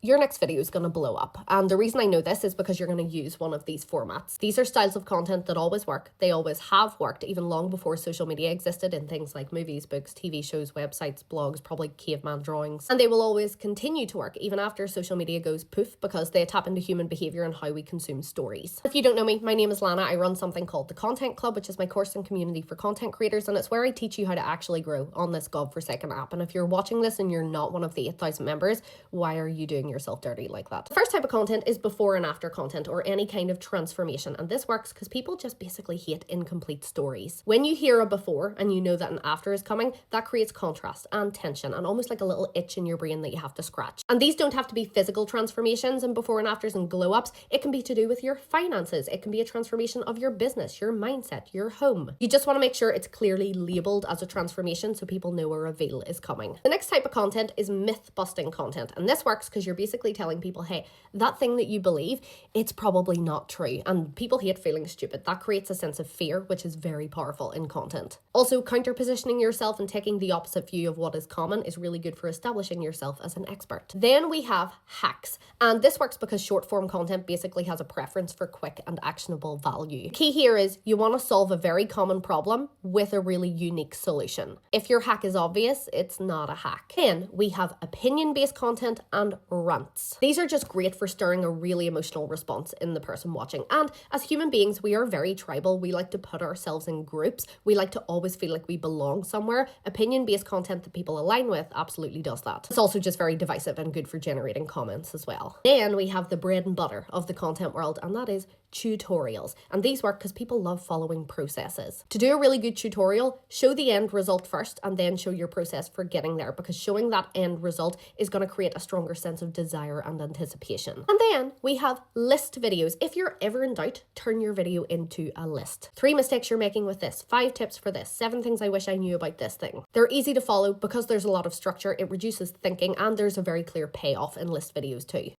your next video is going to blow up. And the reason I know this is because you're going to use one of these formats. These are styles of content that always work. They always have worked, even long before social media existed, in things like movies, books, TV shows, websites, blogs, probably caveman drawings. And they will always continue to work even after social media goes poof, because they tap into human behavior and how we consume stories. If you don't know me, my name is Lana. I run something called the Content Club, which is my course and community for content creators, and it's where I teach you how to actually grow on this godforsaken app. And if you're watching this and you're not one of the 8,000 members, why are you doing yourself dirty like that? The first type of content is before and after content, or any kind of transformation. And this works because people just basically hate incomplete stories. When you hear a before and you know that an after is coming, that creates contrast and tension and almost like a little itch in your brain that you have to scratch. And these don't have to be physical transformations and before and afters and glow ups. It can be to do with your finances. It can be a transformation of your business, your mindset, your home. You just want to make sure it's clearly labeled as a transformation so people know a reveal is coming. The next type of content is myth busting content. And this works because you're basically telling people, hey, that thing that you believe, it's probably not true. And people hate feeling stupid. That creates a sense of fear, which is very powerful in content. Also, counter-positioning yourself and taking the opposite view of what is common is really good for establishing yourself as an expert. Then we have hacks. And this works because short form content basically has a preference for quick and actionable value. Key here is you want to solve a very common problem with a really unique solution. If your hack is obvious, it's not a hack. Then we have opinion-based content and rants. These are just great for stirring a really emotional response in the person watching. And as human beings, we are very tribal. We like to put ourselves in groups. We like to always feel like we belong somewhere. Opinion-based content that people align with absolutely does that. It's also just very divisive and good for generating comments as well. Then we have the bread and butter of the content world, and that is tutorials. And these work because people love following processes. To do a really good tutorial, show the end result first and then show your process for getting there, because showing that end result is going to create a stronger sense of desire and anticipation. And then we have list videos. If you're ever in doubt, turn your video into a list. 3 mistakes you're making with this, 5 tips for this, 7 things I wish I knew about this thing. They're easy to follow because there's a lot of structure, it reduces thinking, and there's a very clear payoff in list videos too.